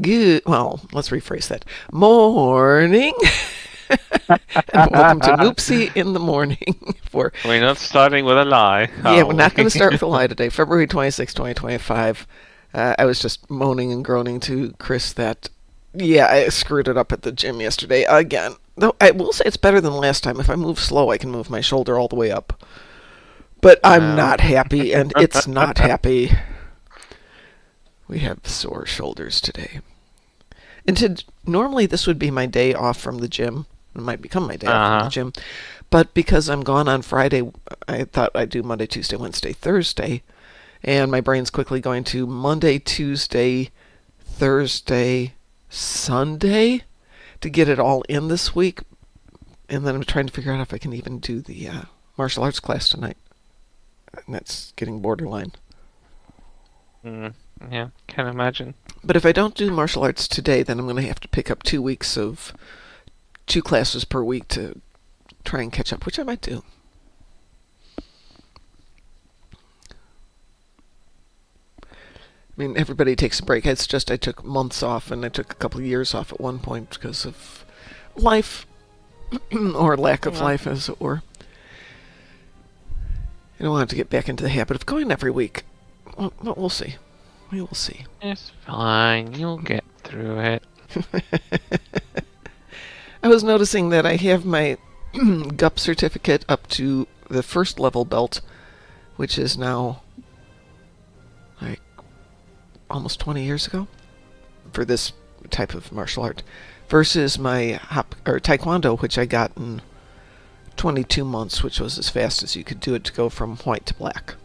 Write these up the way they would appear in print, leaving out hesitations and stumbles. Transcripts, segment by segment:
Good. Well, let's rephrase that. Morning, and welcome to Moopsy in the morning. For We're not starting with a lie, Yeah, are we're not going to we? start with a lie today. February 26, 2025. I was just moaning and groaning to Chris that I screwed it up at the gym yesterday again. Though I will say it's better than last time. If I move slow, I can move my shoulder all the way up. But I'm Wow. not happy, and it's not happy. We have sore shoulders today. Normally this would be my day off from the gym. It might become my day off from the Uh-huh. gym. But because I'm gone on Friday, I thought I'd do Monday, Tuesday, Wednesday, Thursday. And my brain's quickly going to Monday, Tuesday, Thursday, Sunday to get it all in this week. And then I'm trying to figure out if I can even do the martial arts class tonight. And that's getting borderline. Yeah, can imagine. But if I don't do martial arts today, then I'm going to have to pick up 2 weeks of 2 classes per week to try and catch up, which I might do. I mean, everybody takes a break. It's just I took months off, and I took a couple of years off at one point because of life, or lack of life, as it were. I don't want to get back into the habit of going every week. Well, we'll see. We will see. It's fine. You'll get through it. I was noticing that I have my GUP certificate up to the first level belt, which is now like almost 20 years ago for this type of martial art, versus my taekwondo, which I got in 22 months, which was as fast as you could do it to go from white to black.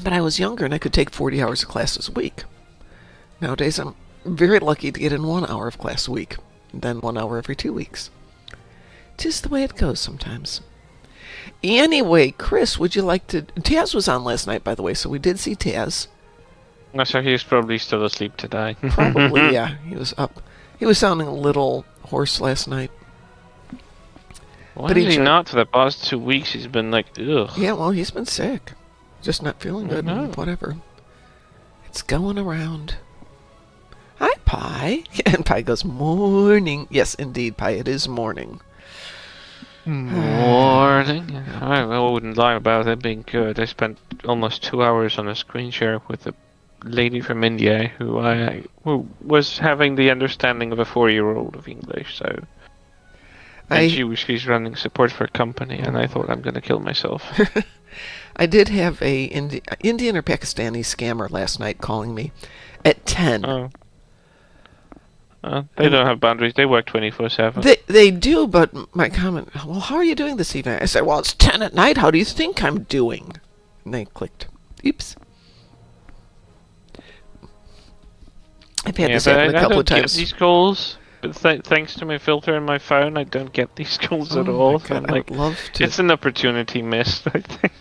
But I was younger and I could take 40 hours of classes a week. Nowadays I'm very lucky to get in 1 hour of class a week, and then 1 hour every 2 weeks. 'Tis the way it goes sometimes. Anyway, Chris, would you like to... Taz was on last night, by the way, so we did see Taz. So he's probably still asleep today. Probably, yeah. He was up. He was sounding a little hoarse last night. Why But is he enjoyed- not? For the past 2 weeks he's been like, ugh. Yeah, well, he's been sick. Just not feeling good, know. whatever. It's going around. Hi, Pi. And Pi goes, morning. Yes, indeed, Pi, it is morning. Morning. I wouldn't lie about it being good. I spent almost 2 hours on a screen share with a lady from India who was having the understanding of a 4-year-old of English. So, and she's running support for a company, and I thought I'm gonna kill myself. I did have a Indian or Pakistani scammer last night calling me at 10. Oh. They don't have boundaries. They work 24/7. They do, but my comment, well, how are you doing this evening? I said, well, it's 10 at night. How do you think I'm doing? And they clicked. Oops. I've had this happen a couple of I don't times. get these calls, but thanks to my filter in my phone, I don't get these calls at Oh all. my God, And, I would love to. It's an opportunity missed, I think.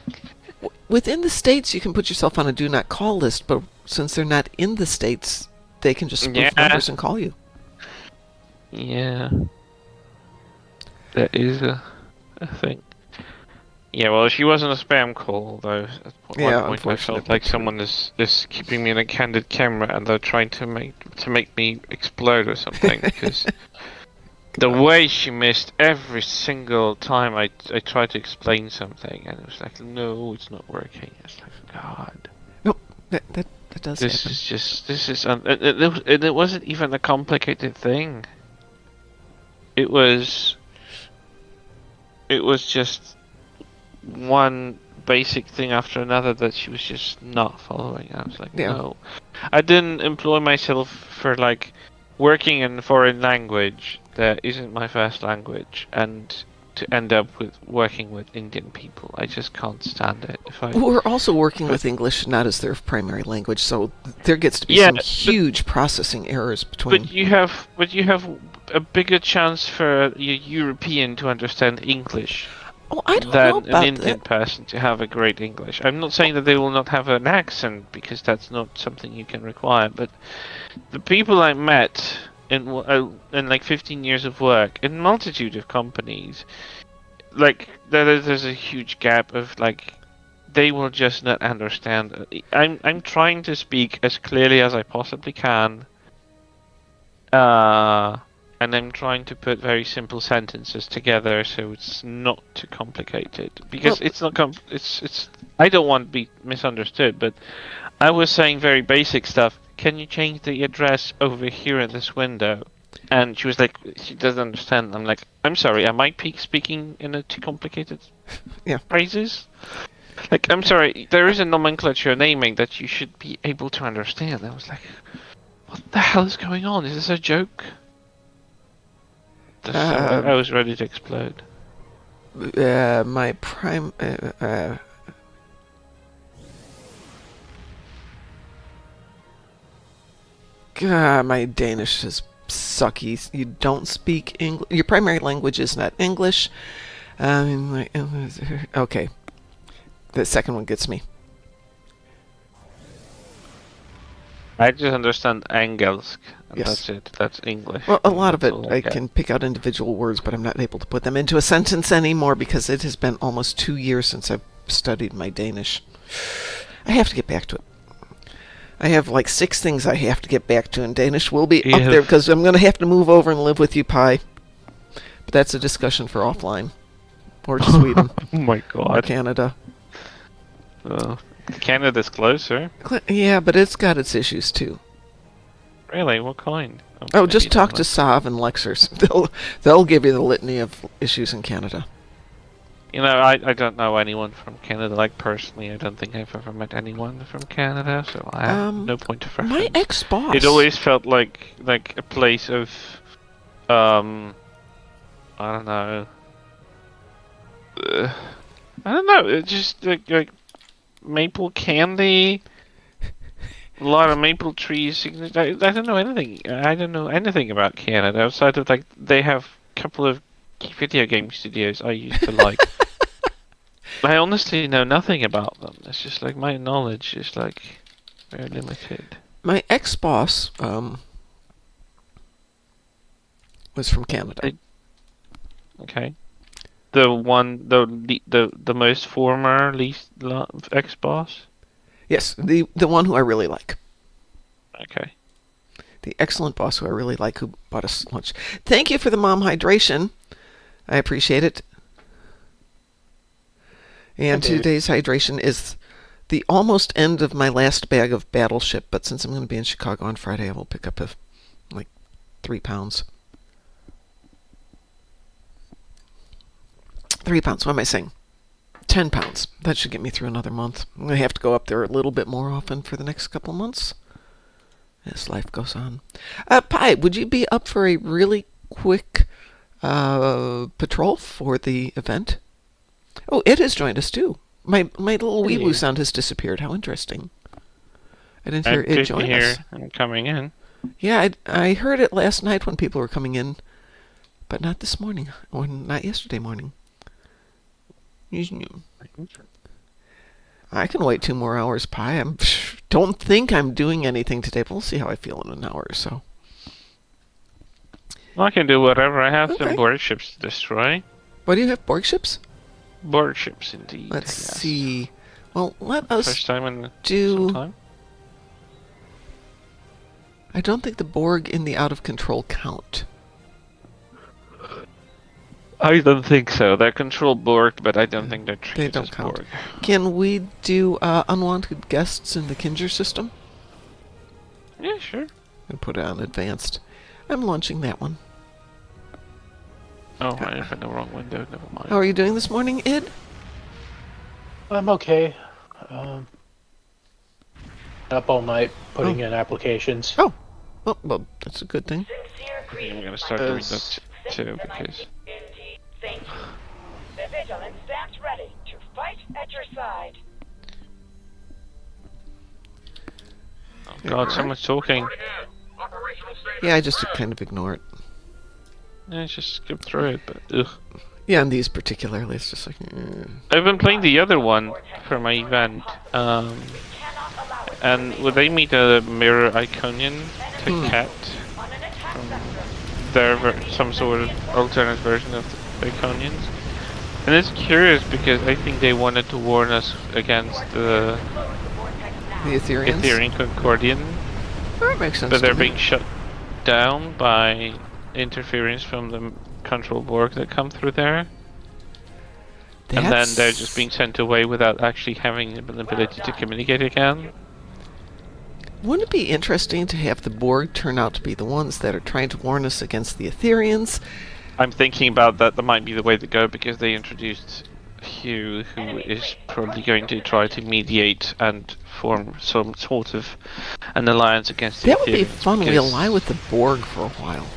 Within the states, you can put yourself on a do not call list, but since they're not in the states, they can just spoof numbers and call you. Yeah. That is a thing. Yeah, well, she wasn't a spam call, though. At one point I felt like someone is keeping me in a candid camera and they're trying to make me explode or something, because the way she missed every single time I tried to explain something, and it was like, no, it's not working. It's like, God. No, that does happen. It wasn't even a complicated thing. It was just one basic thing after another that she was just not following. I was like, no. I didn't employ myself for like working in a foreign language that isn't my first language, and to end up with working with Indian people. I just can't stand it. We're also working with English not as their primary language, so there gets to be some huge processing errors between. But you have a bigger chance for a European to understand English than an Indian person to have a great English. I'm not saying that they will not have an accent, because that's not something you can require, but the people I met in like 15 years of work in multitude of companies, like there's a huge gap of like they will just not understand. I'm trying to speak as clearly as I possibly can. And I'm trying to put very simple sentences together so it's not too complicated. Because it's not it's I don't want to be misunderstood, but I was saying very basic stuff. Can you change the address over here in this window? And she was like, she doesn't understand. I'm like, I'm sorry, am I speaking in a too complicated phrases? Like, I'm sorry, there is a nomenclature naming that you should be able to understand. I was like, what the hell is going on? Is this a joke? So I was ready to explode. My prime... God, my Danish is sucky. You don't speak English. Your primary language is not English. Okay. The second one gets me. I just understand engelsk. Yes. That's it. That's English. Well, a lot of it, I can pick out individual words, but I'm not able to put them into a sentence anymore because it has been almost 2 years since I've studied my Danish. I have to get back to it. I have like 6 things I have to get back to, and Danish will be up there because I'm going to have to move over and live with you, Pi. But that's a discussion for offline. Or Sweden. Oh my god. Or Canada. Canada's closer. Yeah, but it's got its issues too. Really? What kind? Oh, just talk to Sav and Lexers. They'll give you the litany of issues in Canada. You know, I don't know anyone from Canada. Like, personally, I don't think I've ever met anyone from Canada, so I have no point of reference. My ex-boss... It always felt like a place of, I don't know. I don't know, it's just like maple candy, a lot of maple trees. I don't know anything. I don't know anything about Canada outside of, like, they have a couple of video game studios I used to like. I honestly know nothing about them. It's just like my knowledge is like very limited. My ex-boss was from Canada. Okay. The one, the most former least ex-boss? Yes, the one who I really like. Okay. The excellent boss who I really like, who bought us lunch. Thank you for the mom hydration. I appreciate it. And today's hydration is the almost end of my last bag of Battleship, but since I'm going to be in Chicago on Friday, I will pick up like 3 pounds. 3 pounds, what am I saying? 10 pounds. That should get me through another month. I'm going to have to go up there a little bit more often for the next couple of months as life goes on. Pi, would you be up for a really quick patrol for the event? Oh, Ed has joined us too. My little weeboo sound has disappeared. How interesting. I didn't hear Ed join us. I'm coming in. Yeah, I heard it last night when people were coming in, but not this morning, or not yesterday morning. I can wait 2 more hours, Pi. I don't think I'm doing anything today, but we'll see how I feel in an hour or so. Well, I can do whatever. I have some Borg ships to destroy. What do you have? Borg ships? Borg ships, indeed. Let's see. Well, let us First time in do... some time. I don't think the Borg in the out of control count. I don't think so. They're control Borg, but I don't think they're treated They don't as count. Borg. Can we do unwanted guests in the Kinger system? Yeah, sure. And put it on advanced. I'm launching that one. Oh, I opened the wrong window. Never mind. How are you doing this morning, Ed? I'm okay. Up all night putting in applications. Oh, well, that's a good thing. I'm gonna start doing that too, because... The Vigilant stands ready to fight at your side. Oh god, someone's talking. Yeah, I just kind of ignore it. Yeah, just skip through it, but ugh. Yeah, and these particularly, it's just like... I've been playing the other one for my event, and would they meet a mirror Iconian to Cat from some sort of alternate version of the Iconians? And it's curious because I think they wanted to warn us against the The Ethereans. Etherean Concordian, That makes sense. but they're to me. being shut down by interference from the control Borg that come through there. And then they're just being sent away without actually having the ability to communicate again. Wouldn't it be interesting to have the Borg turn out to be the ones that are trying to warn us against the Ethereans? I'm thinking about that. That might be the way to go because they introduced Hugh, who is probably going to try to mediate and form some sort of an alliance against the That would be Ethereans, fun. because We'll lie with the Borg for a while.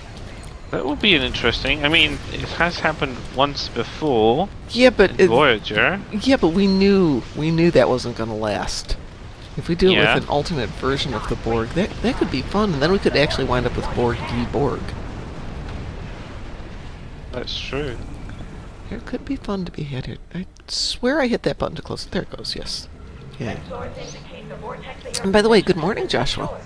that would be an interesting. I mean, it has happened once before. Yeah, but in Voyager. Yeah, but we knew that wasn't going to last. If we do it Yeah. with an alternate version of the Borg, that could be fun, and then we could actually wind up with Borg v. Borg. That's true. It could be fun to be had here. I swear I hit that button to close. There it goes, yes. Yeah. And by the way, good morning, Joshua.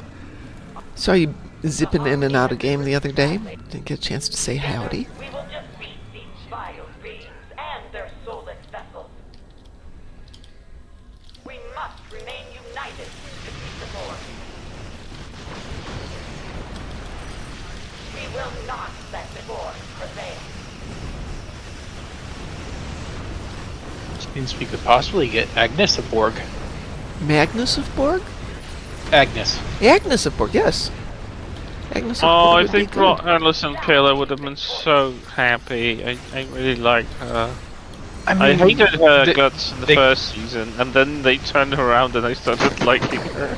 Saw you zipping in and out of game the other day. Didn't get a chance to say howdy. We will defeat these vile beings and their soulless vessels. We must remain united to defeat the Borg. We will not let the Borg prevail. Which means we could possibly get Agnes of Borg. Magnus of Borg? Agnes. Agnes of Borg, yes. Agnes of Oh, Borg I would be think good. Alice and Taylor would have been so happy. I really liked her. I mean, hated her the- guts in the they- first season, and then they turned her around and I started liking her.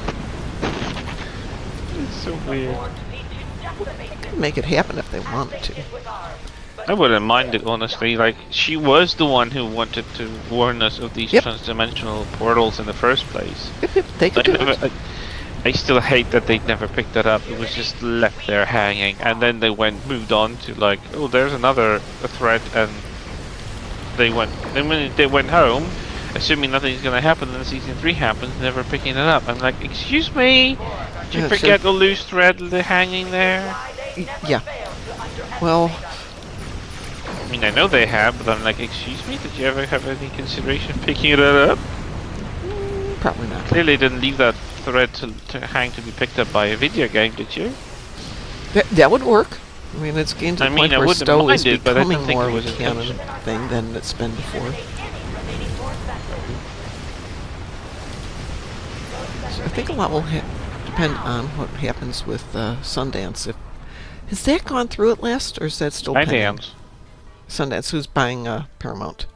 It's so weird. Make it happen if they wanted to. I wouldn't mind it, honestly. Like, she was the one who wanted to warn us of these Yep. transdimensional portals in the first place. They could do it. I still hate that they never picked that up. It was just left there hanging, and then they moved on to like, oh, there's another threat, and they went. And when they went home, assuming nothing's gonna happen, then season 3 happens, never picking it up. I'm like, excuse me, did you Yeah, forget the loose thread hanging there? Yeah. Well, I mean, I know they have, but I'm like, excuse me, did you ever have any consideration picking it up? probably not. Clearly didn't leave that thread to hang to be picked up by a video game, did you? That would work. I mean, it's gained to I the mean, point I where wouldn't Stowe is mind it, but I don't becoming think more it of was a canon intentional. thing than it's been before. So I think a lot will depend on what happens with Sundance. Has that gone through at last, or is that still pending? Skydance. Sundance, who's buying Paramount?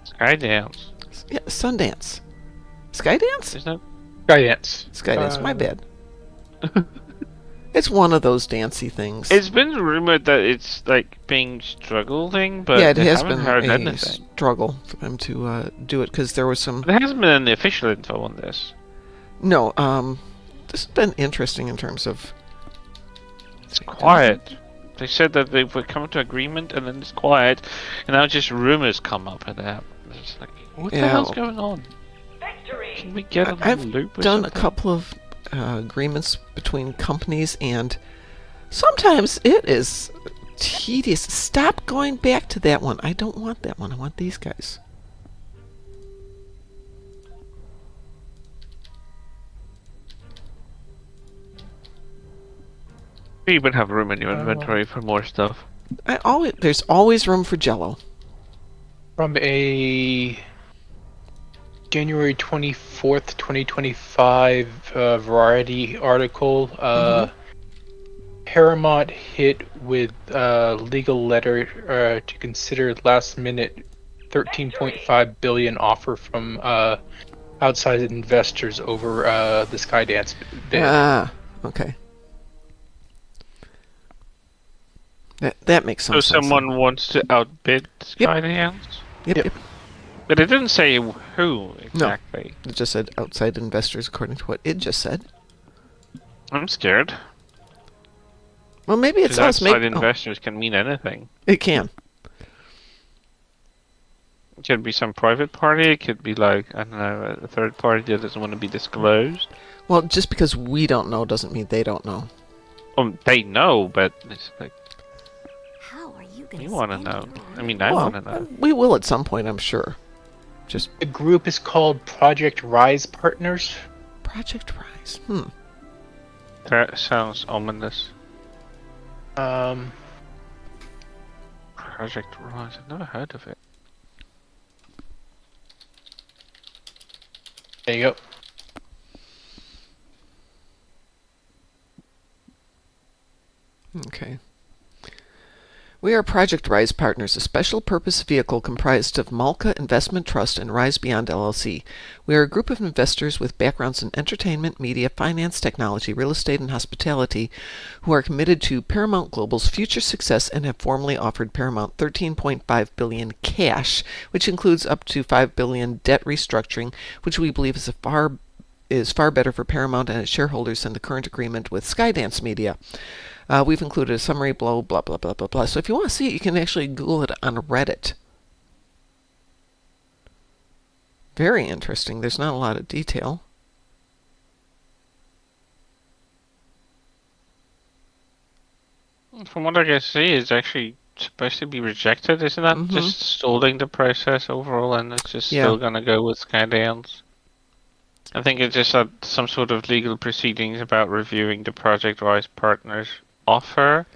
Skydance. Yeah, Sundance. Skydance? Isn't it? Guidance. Skydance, my bad. It's one of those dancey things. It's been rumored that it's like being struggling, but yeah, it I has haven't been heard a anything. struggle for them to do it, because there was some... There hasn't been any official info on this. No, this has been interesting in terms of... It's quiet. They said that they would come to agreement, and then it's quiet, and now just rumors come up, and it's like, what the Yeah. hell's going on? Victory! Can we get a I've little loop or done something? a couple of agreements between companies, and sometimes it is tedious. Stop going back to that one. I don't want that one. I want these guys. You even have room in your inventory for more stuff. There's always room for Jello. From a January 24th, 2025 Variety article, Paramount hit with legal letter to consider last minute 13.5 billion offer from outside investors over the Skydance bid. Ah, okay. That makes some So sense. someone wants to outbid Skydance? Yep. But it didn't say who exactly. It just said outside investors, according to what it just said. I'm scared. Well, maybe it's Because us. outside Maybe investors can mean anything. it can. It could be some private party. It could be like, I don't know, a third party that doesn't want to be disclosed. Well, just because we don't know doesn't mean they don't know. They know, but it's like, How are you You want to know. I mean, I Well, want to know. we will at some point, I'm sure. Just The group is called Project Rise Partners. Project Rise. That sounds ominous. Um, Project Rise. I've never heard of it. there you go. Okay. We are Project Rise Partners, a special purpose vehicle comprised of Malka Investment Trust and Rise Beyond LLC. We are a group of investors with backgrounds in entertainment, media, finance, technology, real estate, and hospitality who are committed to Paramount Global's future success and have formally offered Paramount $13.5 billion cash, which includes up to $5 billion debt restructuring, which we believe is far better for Paramount and its shareholders than the current agreement with Skydance Media. We've included a summary, blah, blah, blah, blah, blah, blah. So if you want to see it, you can actually Google it on Reddit. Very interesting. There's not a lot of detail. From what I can see, it's actually supposed to be rejected. Isn't that just stalling the process overall, and it's just still going to go with Skydance? I think it just had some sort of legal proceedings about reviewing the Project Rise Partners offer.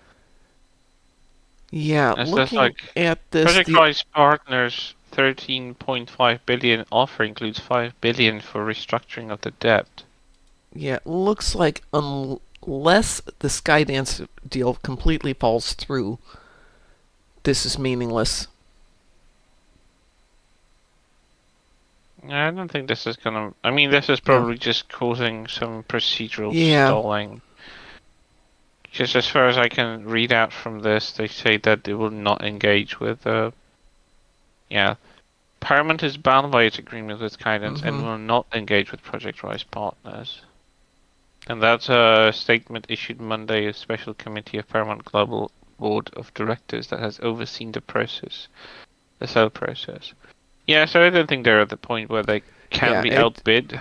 Yeah, looking at this, Project Rise Partners 13.5 billion offer includes 5 billion for restructuring of the debt. Yeah, it looks like unless the Skydance deal completely falls through, this is meaningless. I don't think this is gonna. I mean, this is probably just causing some procedural stalling. Because as far as I can read out from this, they say that they will not engage with. Paramount is bound by its agreement with Skydance and will not engage with Project Rise Partners. And that's a statement issued Monday. A special committee of Paramount Global Board of Directors that has overseen the sale process. Yeah, so I don't think they're at the point where they can be outbid.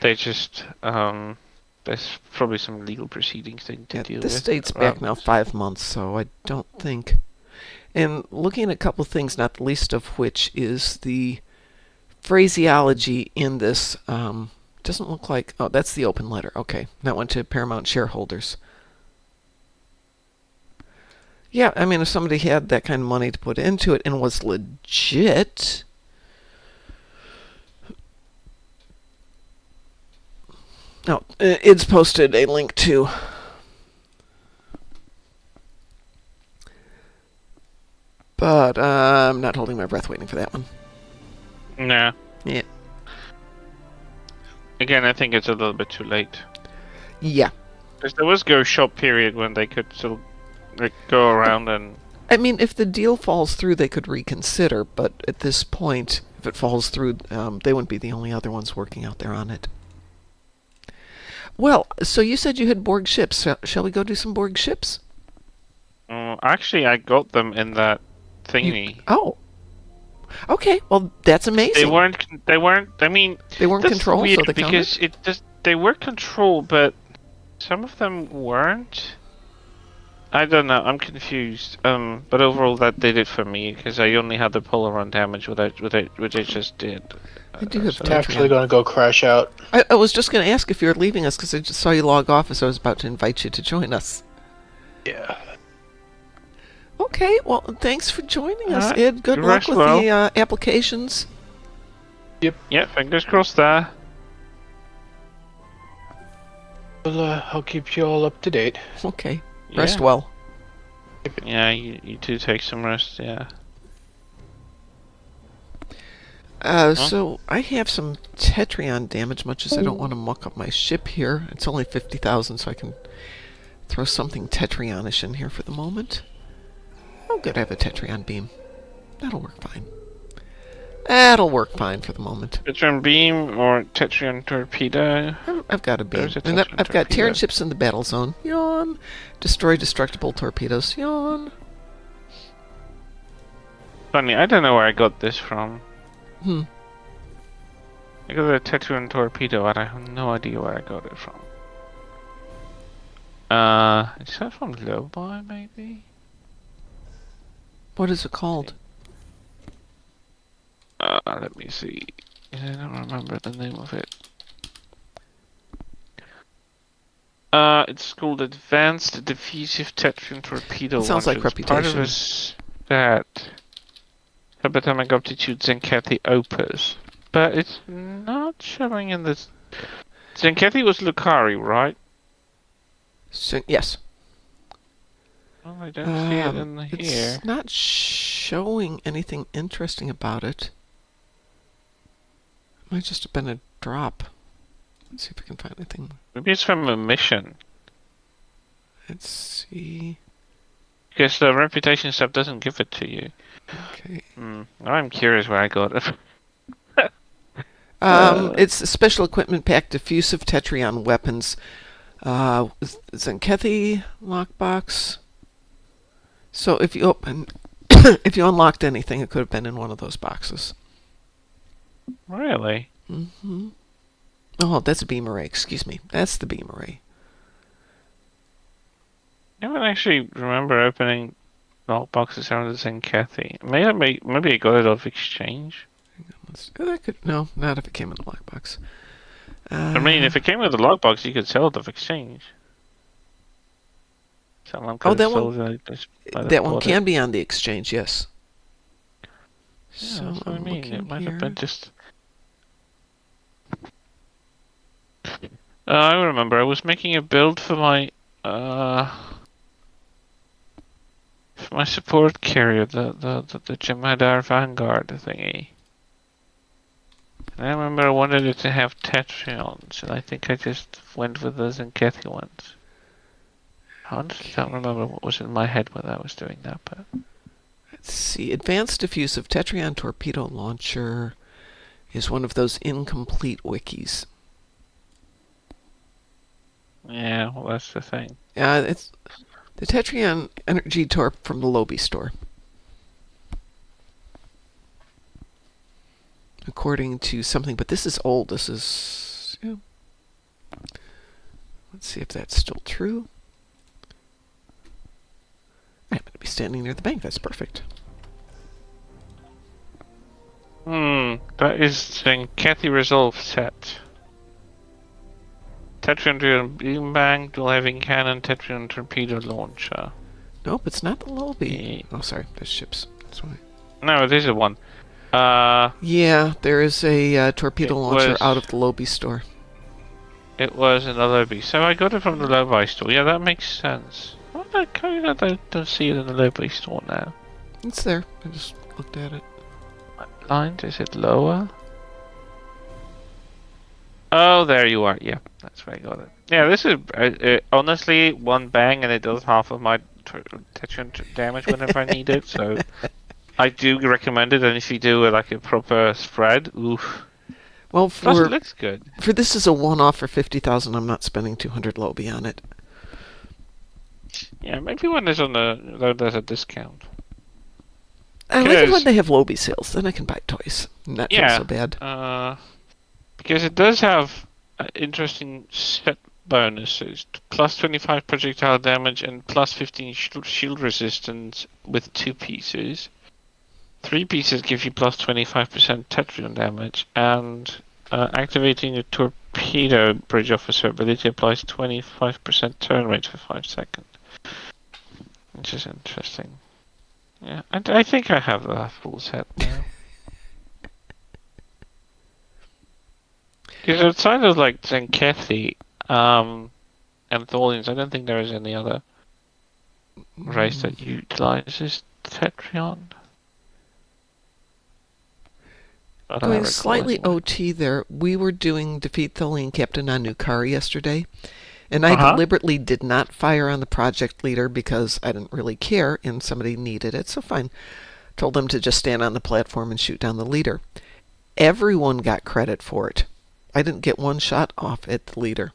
They just there's probably some legal proceedings they need to deal with. This dates back now 5 months, so I don't think. And looking at a couple of things, not the least of which is the phraseology in this. Doesn't look like. Oh, that's the open letter. Okay, that went to Paramount shareholders. Yeah, I mean, if somebody had that kind of money to put into it and was legit. No, it's posted a link to. But I'm not holding my breath waiting for that one. Nah. Yeah. Again, I think it's a little bit too late. Yeah. Because there was go shop period when they could still go around and. I mean, if the deal falls through, they could reconsider. But at this point, if it falls through, they wouldn't be the only other ones working out there on it. Well, so you said you had Borg ships. Shall we go do some Borg ships? Actually, I got them in that thingy. Oh. Okay. Well, that's amazing. They weren't. I mean, they weren't controlled. Weird, so they because counted? they were controlled, but some of them weren't. I don't know. I'm confused. But overall, that did it for me because I only had the polar run damage, which I just did. I do have I'm actually going to go crash out. I was just going to ask if you're leaving us because I just saw you log off as I was about to invite you to join us. Yeah. Okay, well, thanks for joining us, Ed. Good luck with the applications. Yep. Yeah, fingers crossed there. Well, I'll keep you all up to date. Okay. Rest well. Yeah, you do take some rest, yeah. So I have some Tetrion damage, much as I don't want to muck up my ship here. It's only 50,000, so I can throw something Tetrionish in here for the moment. Oh, good, I have a Tetrion beam. That'll work fine. That'll work fine for the moment. Tetrion beam or Tetrion torpedo? I've got a beam. And I've got Terran ships in the battle zone. Yawn. Destroy destructible torpedoes. Yawn. Funny, I don't know where I got this from. I got a Tetrion torpedo, and I have no idea where I got it from. Is that from Lobi, maybe? What is it called? Let me see. I don't remember the name of it. It's called Advanced Diffusive Tetrian Torpedo It sounds Launcher. like It's part of Reputation. a stat. Subatomic Aptitude Zenkethi Opus. But it's not showing in this. Zenkethi was Lucari, right? Yes. Oh, I don't see it in here. It's not showing anything interesting about it. It might just have been a drop. Let's see if we can find anything. Maybe it's from a mission. Let's see. Because the reputation stuff doesn't give it to you. Okay. I'm curious where I got it. It's a special equipment pack, diffusive Tetrion weapons. Zenkethi lockbox. So if you open, if you unlocked anything, it could have been in one of those boxes. Really? Mm-hmm. Oh, that's a beam array. Excuse me. That's the beam array. I don't actually remember opening lockboxes out of Zenkethi. Maybe I got it off exchange. That could not if it came in a lockbox. I mean, if it came with a lockbox, you could sell it off exchange. That one can be on the exchange, yes. Yeah, So that's what I mean. It might have been just. I remember I was making a build for my support carrier, the Jemadar Vanguard thingy. And I remember I wanted it to have Tetrions, and I think I just went with the Zenkethi ones. I honestly don't remember what was in my head when I was doing that, but... Let's see. Advanced Diffusive Tetrion Torpedo Launcher is one of those incomplete wikis. Yeah, well, that's the thing. It's the Tetrion Energy Torp from the Lobby store. According to something, but this is old. This is... Yeah. Let's see if that's still true. I'm going to be standing near the bank. That's perfect. That is Zenkethi Resolve set. Tetrion Beam Bang, Dual Having Cannon, Tetrion Torpedo Launcher. Nope, it's not the Lobby. Oh, sorry. There's ships. That's why. No, it is a one. Yeah, there is a torpedo launcher out of the Lobby store. It was in the Lobby. So I got it from the Lobby store. Yeah, that makes sense. I don't see it in the Lobby store now. It's there. I just looked at it. What line? Is it lower? Oh, there you are. Yeah, that's where I got it. Yeah, this is honestly one bang and it does half of my Tetrion damage whenever I need it. So I do recommend it. And if you do like a proper spread, oof. Well, plus it looks good. For this is a one-off for 50,000. I'm not spending 200 Lobby on it. Yeah, maybe when there's there's a discount. I like it when they have Lobby sales. Then I can buy toys. And that feels so bad. Because it does have interesting set bonuses. Plus 25 projectile damage and plus 15 shield resistance with 2 pieces. 3 pieces give you plus 25% Tetrion damage. And activating a torpedo bridge officer ability applies 25% turn rate for 5 seconds. Which is interesting. Yeah, I think I have that full set now. Because outside of like Zenkethi and Tholians, I don't think there is any other race that utilizes Tetrion. Going slightly OT there, we were doing Defeat Tholian Captain on Nukari yesterday, and I deliberately did not fire on the project leader because I didn't really care and somebody needed it, so fine. Told them to just stand on the platform and shoot down the leader. Everyone got credit for it. I didn't get one shot off at the leader.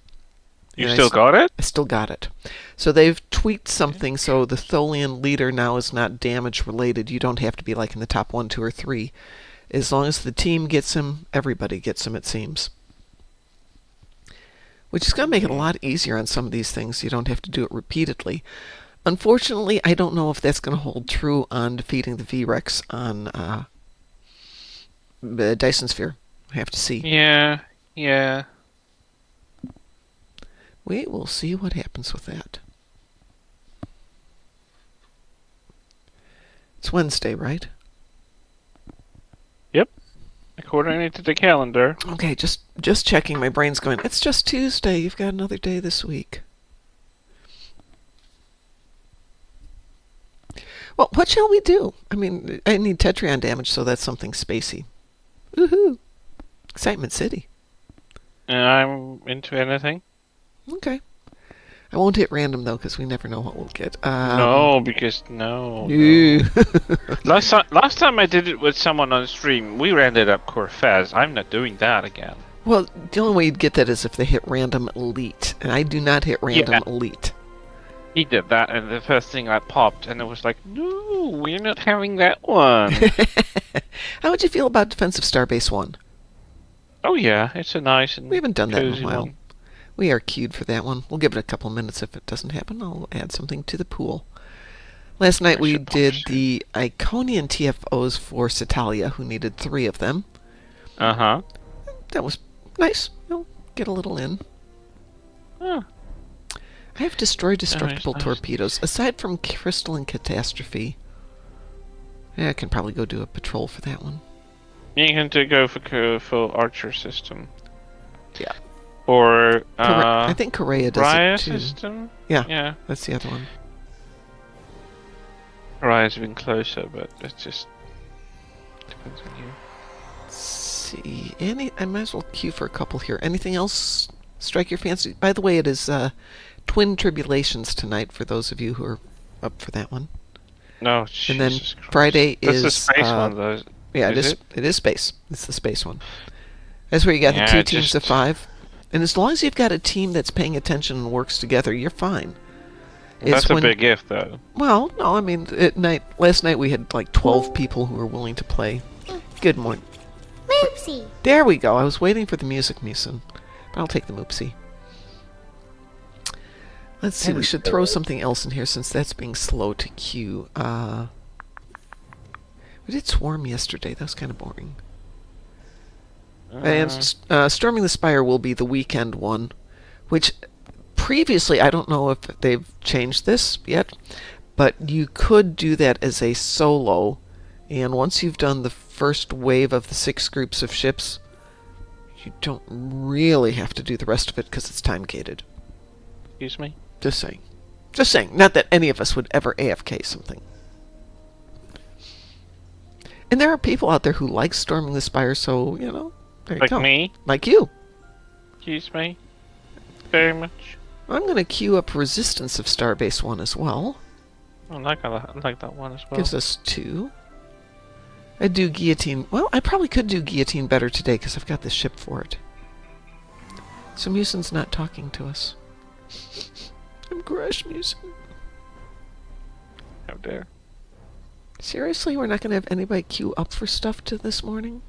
You still got it? I still got it. So they've tweaked something so the Tholian leader now is not damage related. You don't have to be like in the top 1, 2, or 3. As long as the team gets him, everybody gets him, it seems. Which is going to make it a lot easier on some of these things. You don't have to do it repeatedly. Unfortunately, I don't know if that's going to hold true on defeating the V-Rex on the Dyson Sphere. I have to see. Yeah, yeah. We will see what happens with that. It's Wednesday, right? Yep. According to the calendar. Okay, just checking. My brain's going, it's just Tuesday. You've got another day this week. Well, what shall we do? I mean, I need Tetrion damage, so that's something spacey. Woohoo! Excitement City. I'm into anything. Okay. I won't hit random, though, because we never know what we'll get. No. No. Last time I did it with someone on stream, we ended up Corfez. I'm not doing that again. Well, the only way you'd get that is if they hit random elite, and I do not hit random elite. He did that, and the first thing I popped, and it was like, no, we're not having that one. How would you feel about Defensive Starbase 1? Oh yeah, it's a nice and We haven't done that in a cozy while. one. We are queued for that one. We'll give it a couple minutes. If it doesn't happen, I'll add something to the pool. Last night we did the Iconian TFOs for Cetalia, who needed 3 of them. Uh-huh. That was nice. You'll get a little in. Huh. I have destroyed destructible Nice. torpedoes. Aside from Crystalline Catastrophe, I can probably go do a patrol for that one. You can go for full archer system. Yeah. Or I think Correa does Raya it too. system? Yeah, Yeah. that's the other one. Raya's been closer, but it just depends on you. Let's see. I might as well queue for a couple here. Anything else strike your fancy? By the way, it is Twin Tribulations tonight for those of you who are up for that one. No, And then Jesus Christ. Friday That's is the space one, though. Yeah, Is it is space. It's the space one. That's where you got Yeah, the 2 teams of 5. And as long as you've got a team that's paying attention and works together, you're fine. That's a big if, though. Well, no, I mean, last night we had like 12 people who were willing to play. Good morning. Moopsy. There we go. I was waiting for the music, Mason. But I'll take the Moopsy. Let's see, we should throw something else in here since that's being slow to queue. We did Swarm yesterday. That was kind of boring. And Storming the Spire will be the weekend one, which previously, I don't know if they've changed this yet, but you could do that as a solo, and once you've done the first wave of the 6 groups of ships, you don't really have to do the rest of it because it's time-gated. Excuse me? Just saying. Just saying. Not that any of us would ever AFK something. And there are people out there who like Storming the Spire, so, you know, there you Like go. me? Like you. Excuse me? Very much. I'm going to queue up Resistance of Starbase 1 as well. I like that one as well. Gives us 2. I do Guillotine. Well, I probably could do Guillotine better today because I've got the ship for it. So Muson's not talking to us. I'm Crash Muson. How dare. Seriously, we're not going to have anybody queue up for stuff to this morning?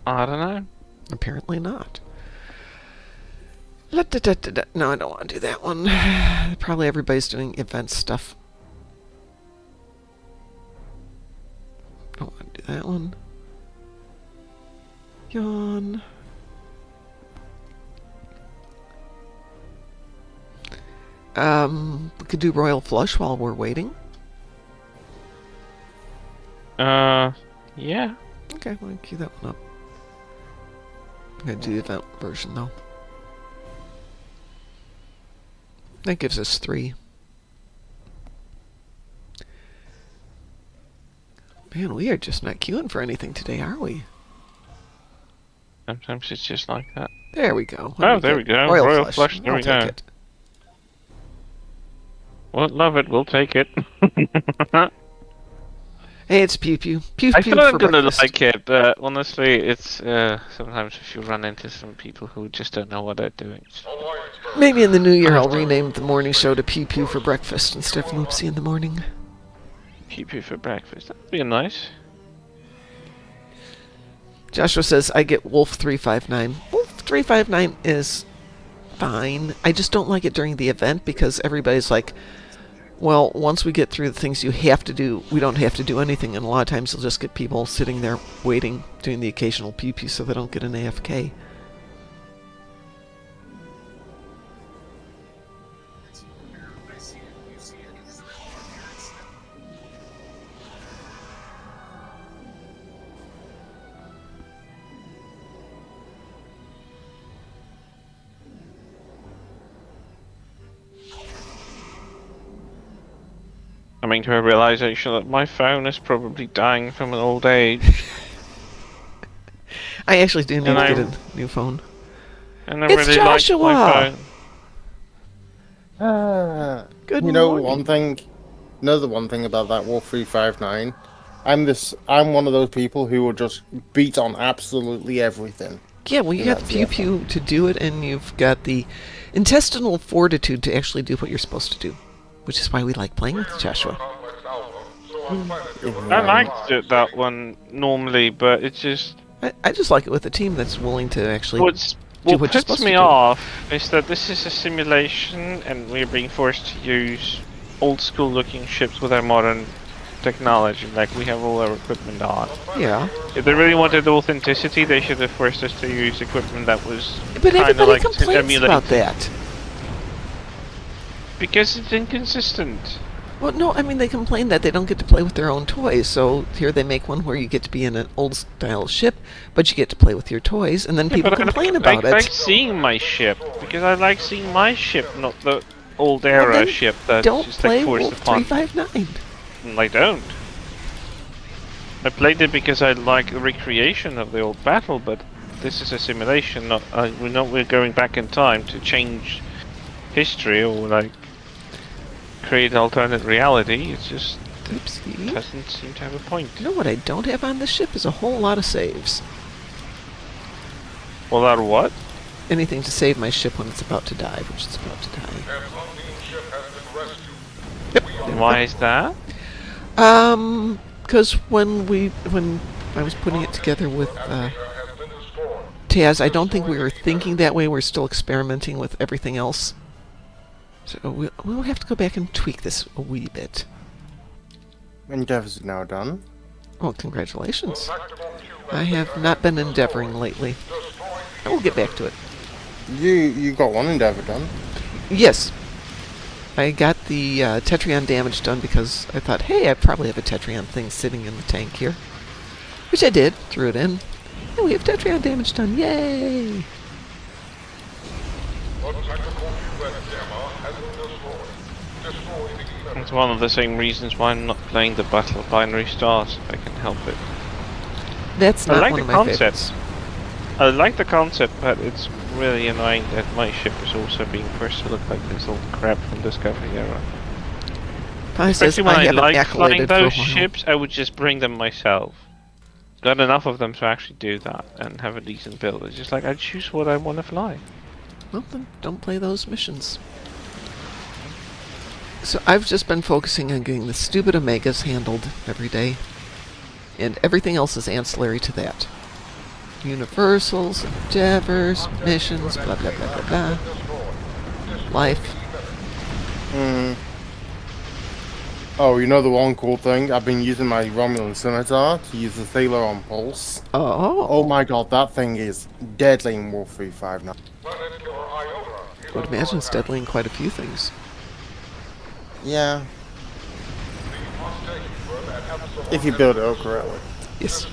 I don't know. Apparently not. No, I don't want to do that one. Probably everybody's doing event stuff. Don't want to do that one. Yawn. We could do Royal Flush while we're waiting. Yeah. Okay, we'll queue that one up. I'm going to do the event version, though. That gives us 3. Man, we are just not queuing for anything today, are we? Sometimes it's just like that. There we go. Oh, there we go. Royal Flush, there I'll we take go. it. Won't love it, we'll take it. Hey, it's Pew Pew. Pew I Pew feel I'm for gonna breakfast. like it, but honestly, it's sometimes if you run into some people who just don't know what they're doing. Maybe in the new year I'll rename the morning show to Pew Pew for breakfast instead of Moopsy in the morning. PP for breakfast. That'd be nice. Joshua says, I get Wolf 359. Wolf 359 is fine. I just don't like it during the event because everybody's like, well, once we get through the things you have to do, we don't have to do anything. And a lot of times you'll just get people sitting there waiting, doing the occasional pew-pew so they don't get an AFK. Coming to a realization that my phone is probably dying from an old age. I actually do need to get a new phone. And I It's really like Joshua! my phone. Good You know morning. another one thing about that Wolf 359. I'm one of those people who will just beat on absolutely everything. Yeah, well, you got the pew-pew to do it, and you've got the intestinal fortitude to actually do what you're supposed to do. Which is why we like playing with Joshua. I liked it, that one normally, but it's just... I just like it with a team that's willing to actually What do what you're puts supposed me to do. off is that this is a simulation and we're being forced to use old school looking ships with our modern technology, like we have all our equipment on. Yeah. If they really wanted authenticity, they should have forced us to use equipment that was But kinda everybody like to complains emulate. about that. Because it's inconsistent. Well, no, I mean, they complain that they don't get to play with their own toys, so here they make one where you get to be in an old-style ship, but you get to play with your toys, and then people complain about I it. like seeing my ship, because I like seeing my ship, not the old era then ship that's don't just play like forced Wolf upon. 359. I don't. I played it because I like the recreation of the old battle, but this is a simulation. We're going back in time to change history or like create alternate reality. It's just Oopsie. doesn't seem to have a point. You know what I don't have on this ship is a whole lot of saves. Well, that what? Anything to save my ship when it's about to die, which it's about to die. Yep. Why is that? Because when I was putting it together with Taz, I don't think we were thinking that way. We're still experimenting with everything else. So we'll have to go back and tweak this a wee bit. Endeavor's now done. Oh, congratulations. I have not been endeavoring lately. I will get back to it. You got one Endeavor done. Yes. I got the Tetrion damage done because I thought, hey, I probably have a Tetrion thing sitting in the tank here. Which I did. Threw it in. And we have Tetrion damage done. Yay! It's one of the same reasons why I'm not playing the Battle of Binary Stars, if I can help it. That's I not like one the of my concept. favorites. I like the concept, but it's really annoying that my ship is also being forced to look like this old crap from Discovery era. Probably says Especially when I haven't like flying accoladed for a those while. ships, I would just bring them myself. Got enough of them to actually do that and have a decent build. It's just like I choose what I want to fly. Well, then don't play those missions. So I've just been focusing on getting the stupid Omegas handled every day. And everything else is ancillary to that. Universals, endeavors, missions, blah blah blah blah blah. Life. Oh, you know the one cool thing? I've been using my Romulan Scimitar to use the Sailor on Pulse. Oh my god, that thing is deadly in Wolf 359. I would imagine it's deadly in quite a few things. Yeah. If you build it up correctly. Yes.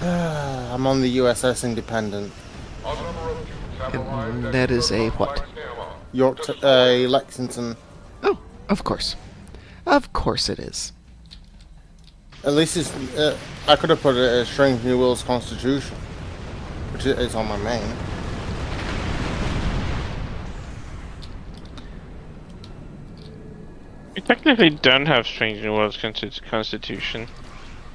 I'm on the USS Independent. And that is a what? Lexington. Oh, of course. Of course it is. At least it's. I could have put it as Strange New World's Constitution, which is on my main. We technically don't have Strange New Worlds Constitution.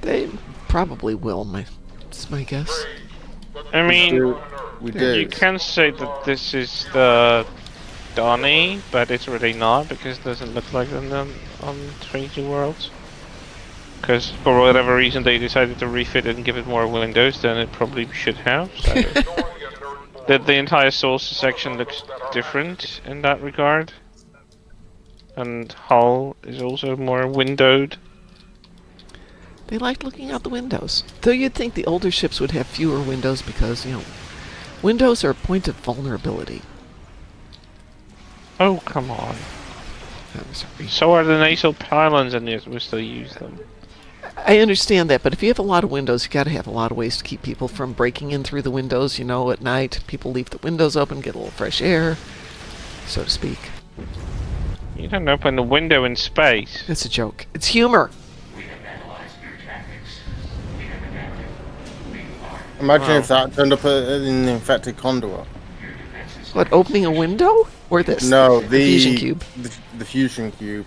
They probably will, that's my guess. I mean, We do. you can say that this is the Donnie, but it's really not because it doesn't look like them on Strange New Worlds. Because for whatever reason they decided to refit it and give it more windows than it probably should have. So. the entire source section looks different in that regard. And Hull is also more windowed. They liked looking out the windows. Though you'd think the older ships would have fewer windows because, windows are a point of vulnerability. Oh, come on. I'm sorry. So are the nasal pylons, and yet we still use them. I understand that, but if you have a lot of windows, you gotta have a lot of ways to keep people from breaking in through the windows. At night, people leave the windows open, get a little fresh air, so to speak. You don't open a window in space. It's a joke. It's humor. Imagine if that turned up in an infected conduit. What, opening a window? Or this? No, the fusion cube. The fusion cube.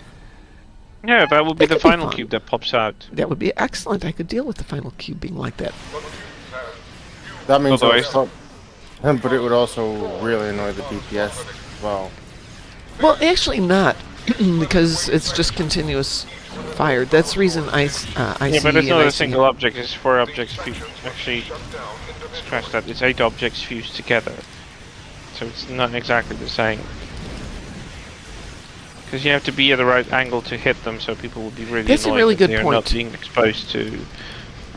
Yeah, that would be the could be final fun. cube that pops out. That would be excellent. I could deal with the final cube being like that. That means it would Otherwise- stop, but it would also really annoy the DPS as well. Well, actually not, because it's just continuous fire. That's the reason I Yeah, but it's not a single object, it's 4 objects fused. Actually, scratch that, it's 8 objects fused together. So it's not exactly the same. Because you have to be at the right angle to hit them, so people will be really That's a annoyed really that good they are point. not being exposed to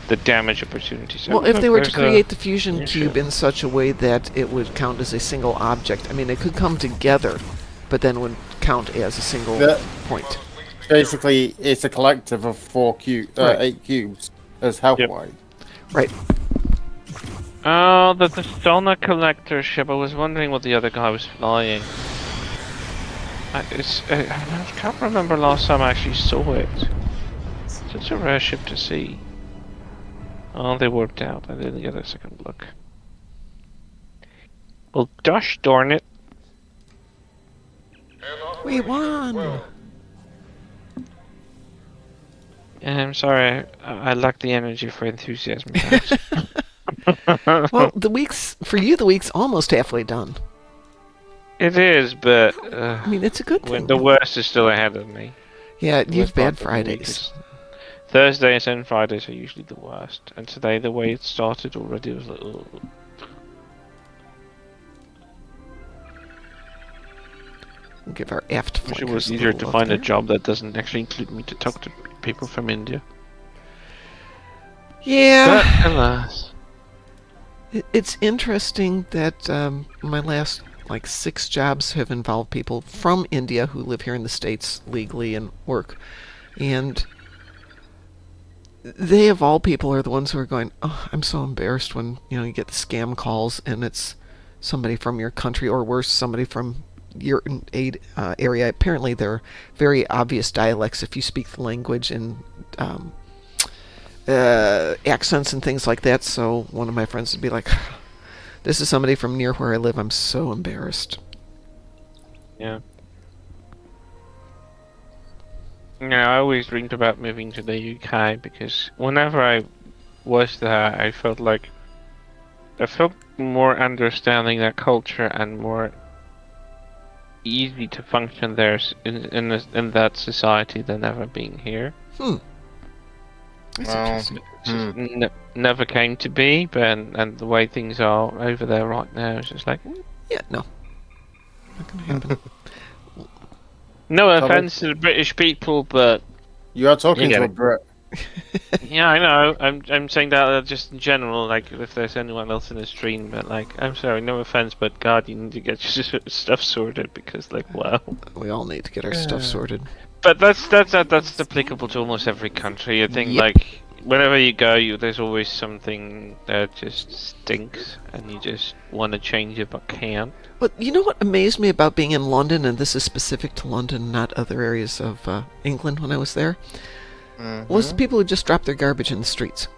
the damage opportunities. Well, if they were to create the fusion issue. cube in such a way that it would count as a single object, I mean, it could come together, but then would count as a single point. Basically, it's a collective of 8 cubes as health wide. Right. Oh, the Donna collector ship. I was wondering what the other guy was flying. I can't remember last time I actually saw it. Such a rare ship to see. Oh, they warped out. I didn't get a second look. Well, gosh darn it. We won! I'm sorry, I lack the energy for enthusiasm. Perhaps. Well, the week's almost halfway done. It is, but I mean, it's a good thing. the worst is still ahead of me. Yeah, you've Worst bad part of the week Fridays. is- Thursdays and Fridays are usually the worst, and today the way it started already was like, ugh. We'll give our aft Wish it flankers was a easier little to love find a there. job that doesn't actually include me to talk to people from India. Yeah. But alas. It's interesting that my last 6 jobs have involved people from India who live here in the States legally and work. And they, of all people, are the ones who are going, oh, I'm so embarrassed when you get the scam calls and it's somebody from your country, or worse, somebody from your area. Apparently there are very obvious dialects if you speak the language, and accents and things like that. So one of my friends would be like, this is somebody from near where I live. I'm so embarrassed. Yeah. Yeah, I always dreamed about moving to the UK because whenever I was there, I felt more understanding their culture and more easy to function there in that society than ever being here. That's Well, interesting. It just never came to be, but and the way things are over there right now, it's just like, Yeah, no. Not gonna happen. no offense to the British people, but You are talking You to get a it. Brit. yeah, I know. I'm saying that just in general, like if there's anyone else in the stream, but I'm sorry, no offense, but God, you need to get your stuff sorted because, wow. We all need to get our stuff sorted. But that's applicable to almost every country. I think Yep. wherever you go, there's always something that just stinks, and you just want to change it but can't. But you know what amazed me about being in London, and this is specific to London, not other areas of England when I was there, was the people who just drop their garbage in the streets.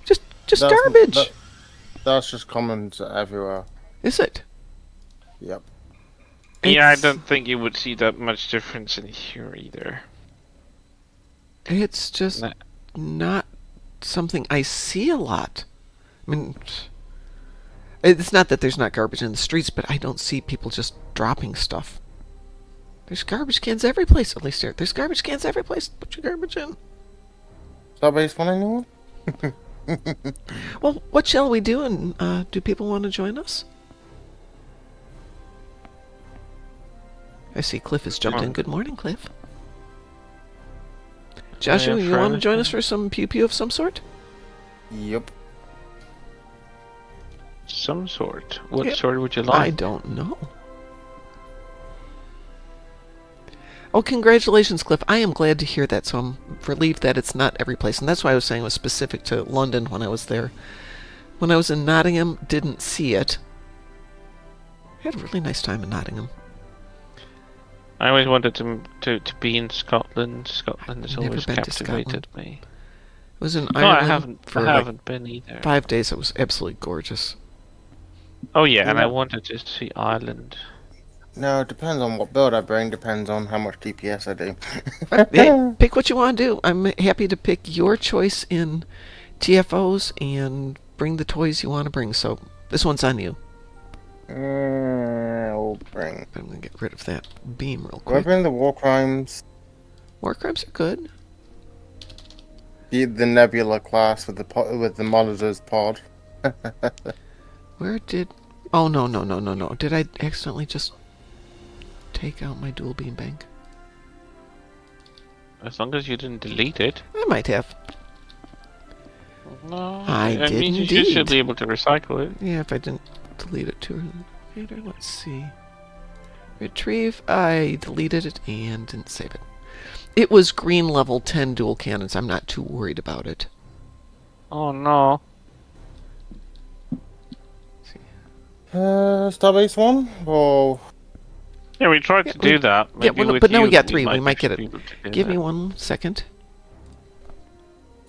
Just That's- garbage. That's just common to everywhere. Is it? Yep. Yeah, I It's- don't think you would see that much difference in here either. It's just Nah. not something I see a lot. I mean, it's not that there's not garbage in the streets, but I don't see people just dropping stuff. There's garbage cans every place, at least here. There's garbage cans every place. Put your garbage in. Is that based on anyone? Well, what shall we do? And do people want to join us? I see Cliff has jumped in. Good morning, Cliff. Joshua, you want to join us for some pew-pew of some sort? Yep. Some sort? What sort would you like? I don't know. Oh, congratulations, Cliff. I am glad to hear that, so I'm relieved that it's not every place. And that's why I was saying it was specific to London when I was there. When I was in Nottingham, didn't see it. I had a really nice time in Nottingham. I always wanted to be in Scotland. Scotland has always been to captivated me. I was in No, Ireland I haven't been either. 5 days. It was absolutely gorgeous. Oh yeah, and I wanted to see Ireland. No, it depends on what build I bring. Depends on how much DPS I do. Hey, pick what you want to do. I'm happy to pick your choice in TFOs and bring the toys you want to bring. So this one's on you. I'll bring. I'm gonna get rid of that beam real Will I quick. bring the War Crimes? War Crimes are good. The Nebula class with the Monitor's pod. Where did... Oh, no. Did I accidentally just take out my dual beam bank? As long as you didn't delete it. I might have. No, I did means you indeed. should be able to recycle it. Yeah, if I didn't delete it too later. Let's see. Retrieve. I deleted it and didn't save it. It was green level 10 dual cannons. I'm not too worried about it. Oh no. Starbase 1? Or... Yeah, we tried to do that. Yeah, Maybe but now we got you 3. We might get be it. able to do Give me that. 1 second.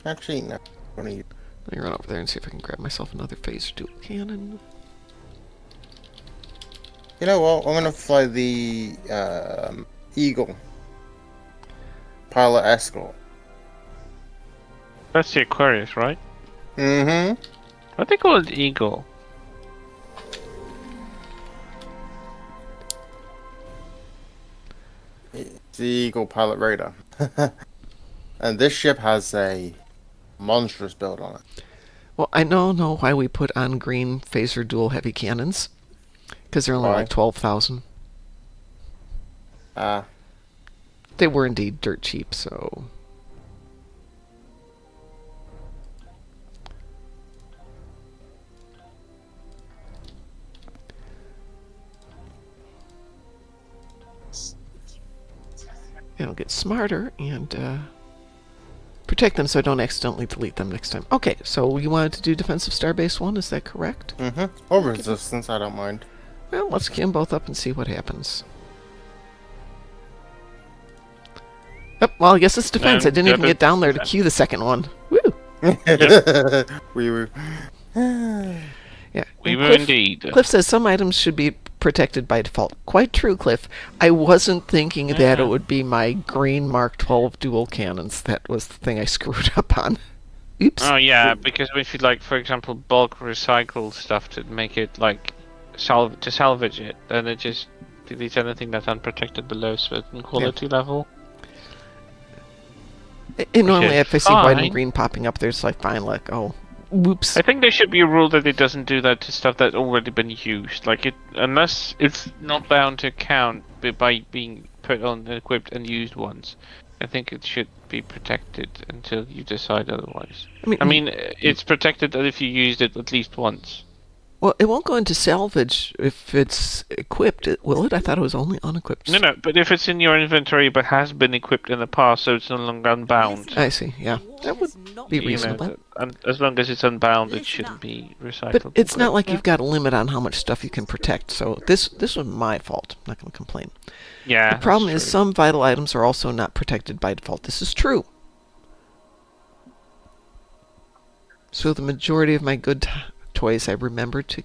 Actually, no. Let me run over there and see if I can grab myself another phaser dual cannon. You know what? I'm gonna fly the Eagle Pilot Escort. That's the Aquarius, right? Mm-hmm. I think it was Eagle. It's the Eagle Pilot Radar. And this ship has a monstrous build on it. Well, I don't know why we put on green phaser dual heavy cannons. Because they're only Why? like 12,000. They were indeed dirt cheap, so... It'll get smarter and protect them so I don't accidentally delete them next time. Okay, so you wanted to do Defensive Starbase 1, is that correct? Mm-hmm. Or Resistance, I don't mind. Well, let's get them both up and see what happens. Oh, well, I guess it's defense. I didn't even get down there to cue the second one. Woo! We were. Yeah. We And were indeed. Cliff says some items should be protected by default. Quite true, Cliff. I wasn't thinking that it would be my green Mark 12 dual cannons. That was the thing I screwed up on. Oops. Oh yeah, because if you like, for example, bulk recycle stuff to make it like salvage it, then it just deletes anything that's unprotected below a certain quality level. And normally, if I see white and fine. green popping up, there's like fine, like, oh, whoops. I think there should be a rule that it doesn't do that to stuff that's already been used. Like it, unless it's not bound to count by being put on, equipped, and used once. I think it should be protected until you decide otherwise. I mean, it's protected if you used it at least once. Well, it won't go into salvage if it's equipped, will it? I thought it was only unequipped. No, but if it's in your inventory but has been equipped in the past, so it's no longer unbound. I see, yeah. That would be reasonable. You know, as long as it's unbound, it shouldn't be recycled. But it's not like you've got a limit on how much stuff you can protect, so this was my fault. I'm not going to complain. Yeah. The problem is true. some vital items are also not protected by default. This is true. So the majority of my good toys I remember to...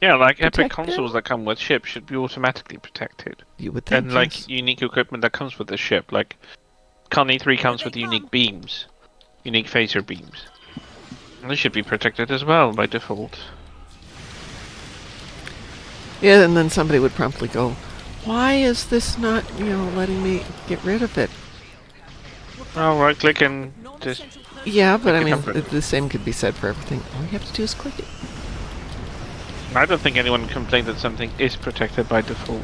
Yeah, like epic protect consoles that come with ships should be automatically protected. You would think, And like yes. unique equipment that comes with the ship, like Connie 3 comes with unique beams, unique phaser beams. And they should be protected as well by default. Yeah, and then somebody would promptly go, why is this not, letting me get rid of it? Well, right click and just Yeah, but I mean, the same could be said for everything. All you have to do is click it. I don't think anyone complained that something is protected by default.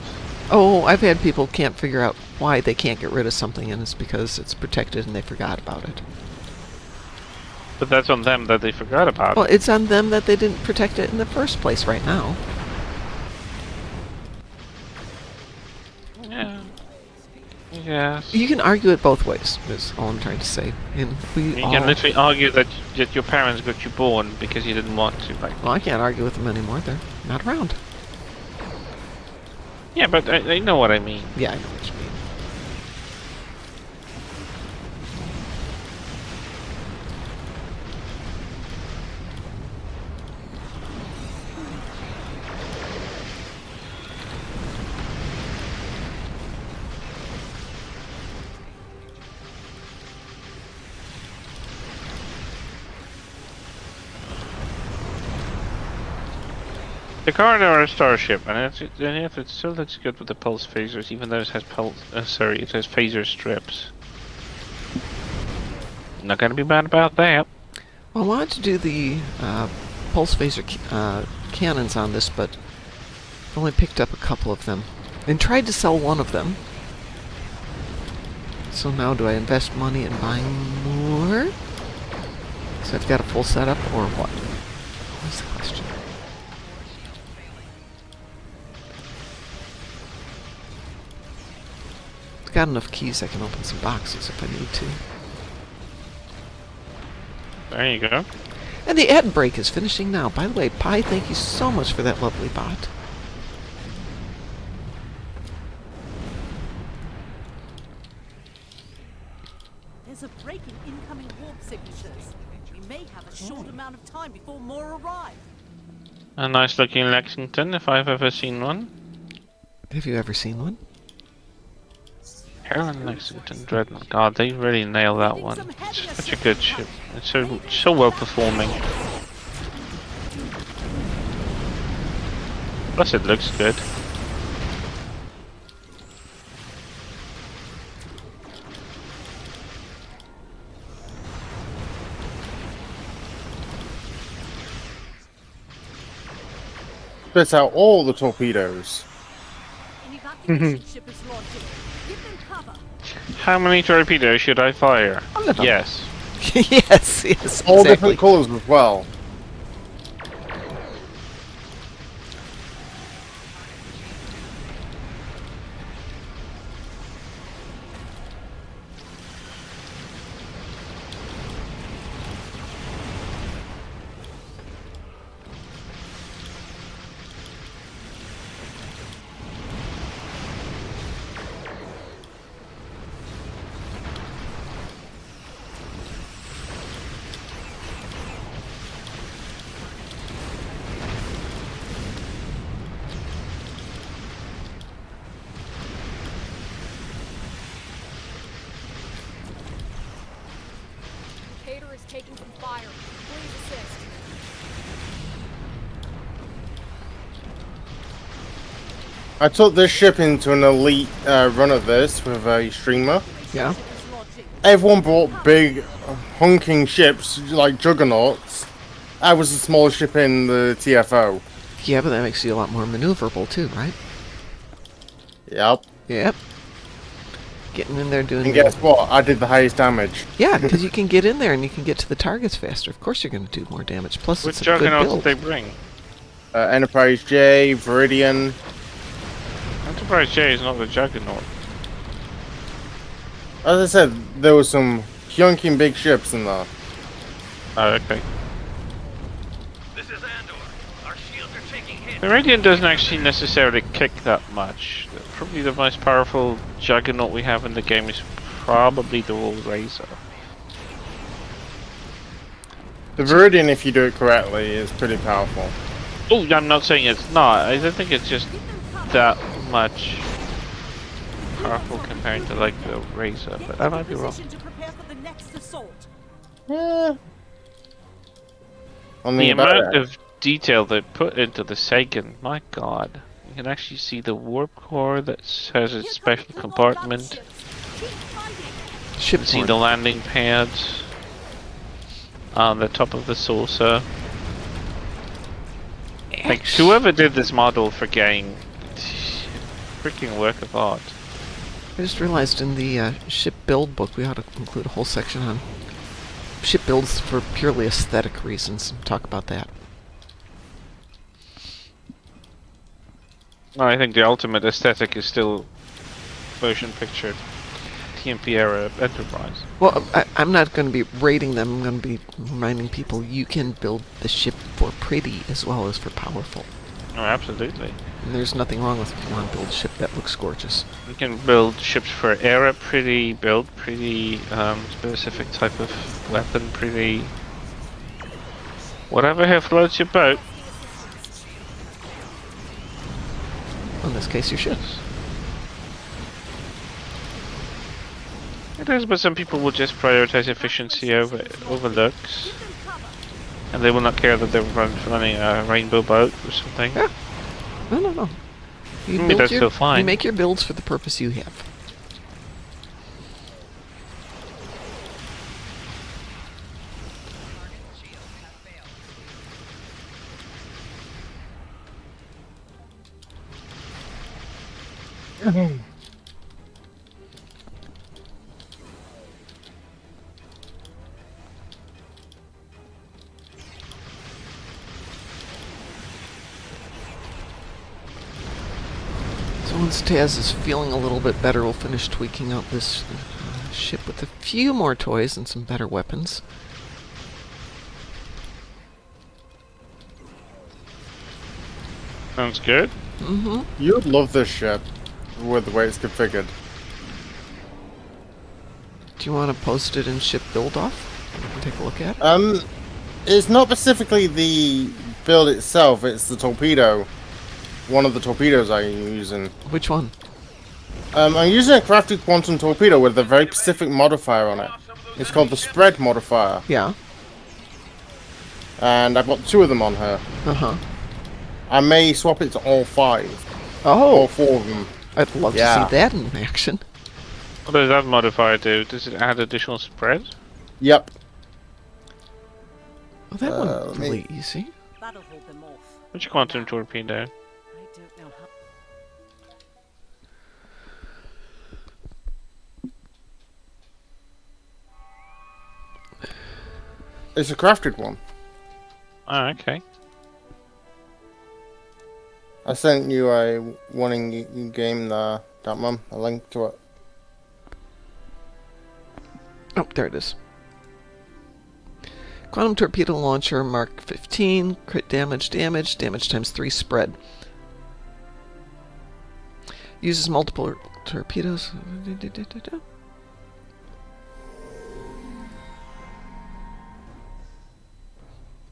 Oh, I've had people can't figure out why they can't get rid of something, and it's because it's protected and they forgot about it. But that's on them that they forgot about it. Well, it's on them that they didn't protect it in the first place right now. Yeah. Yes. You can argue it both ways, is all I'm trying to say. And you can literally argue that your parents got you born because you didn't want to. Like. Well, I can't argue with them anymore. They're not around. Yeah, but I know what I mean. Yeah, I know what you mean. The corridor is starship, and it still looks good with the pulse phasers, even though it has it has phaser strips. Not gonna be bad about that. Well, I wanted to do the pulse phaser cannons on this, but I've only picked up a couple of them, and tried to sell one of them. So now, do I invest money in buying more? So I've got a full setup, or what? What's the question? Got enough keys I can open some boxes if I need to. There you go. And the ad break is finishing now. By the way, Pi, thank you so much for that lovely bot. There's a break in incoming warp signatures. We may have a short amount of time before more arrive. A nice looking Lexington, if I've ever seen one. Have you ever seen one? Heron Lexington Dreadnought. God, they really nailed that one. It's such a good ship. It's so well performing. Plus, it looks good. Spits out all the torpedoes. An evacuation ship is launching. Give them cover. How many torpedoes should I fire? Yes. Yes, yes, All exactly. different colours as well. Taking some fire. Please assist. I took this ship into an elite run of this with a streamer. Yeah. Everyone brought big hunking ships like juggernauts. I was the smallest ship in the TFO. Yeah, but that makes you a lot more maneuverable too, right? Yep. Yep. Getting in there doing. And guess what? I did the highest damage. Yeah, because you can get in there and you can get to the targets faster. Of course, you're going to do more damage. Plus, Which it's a good juggernauts build. did they bring? Enterprise J, Viridian. Enterprise J is not the juggernaut. As I said, there were some hunking big ships in there. Oh, okay. This is Andor. Our shields are taking hits. The Radiant doesn't actually necessarily kick that much. Probably the most powerful juggernaut we have in the game is probably the Roll Razor. The Viridian, if you do it correctly, is pretty powerful. Oh, I'm not saying it's not. I don't think it's just that much powerful compared to like the Razor, but I might be wrong. To prepare for the next assault. Yeah. The amount of detail they put into the Sagan, my god. You can actually see the warp core that has its special compartment. You can see the landing pads. on the top of the saucer. Like, whoever did this model for game, freaking work of art. I just realized in the ship build book we ought to include a whole section on ship builds for purely aesthetic reasons. Talk about that. No, I think the ultimate aesthetic is still motion picture TMP era Enterprise. Well, I'm not going to be rating them. I'm going to be reminding people you can build the ship for pretty as well as for powerful. Oh, absolutely. And there's nothing wrong with if you want to build a ship that looks gorgeous. You can build ships for era pretty, build pretty, specific type of weapon pretty. Whatever floats your boat. In this case, your ships. It is, but some people will just prioritize efficiency over looks. And they will not care that they're running a rainbow boat or something. Yeah. No. That's still fine. You make your builds for the purpose you have. So once Taz is feeling a little bit better, we'll finish tweaking out this ship with a few more toys and some better weapons. Sounds good. Mm-hmm. You'd love this ship with the way it's configured. Do you want to post it in ship build off? We can take a look at it. It's not specifically the build itself, it's the torpedo. One of the torpedoes I'm using. Which one? I'm using a crafted quantum torpedo with a very specific modifier on it. It's called the spread modifier. Yeah. And I've got 2 of them on her. Uh-huh. I may swap it to all 5. Oh! All 4 of them. I'd love to see that in action. What does that modifier do? Does it add additional spread? Yep. Oh, that one's really easy. That'll hold them off. Which quantum torpedo? I don't know how. It's a crafted one. Oh, okay. I sent you a winning game there, that one, a link to it. Oh, there it is. Quantum torpedo launcher, Mark 15, crit damage times 3 spread. Uses multiple torpedoes.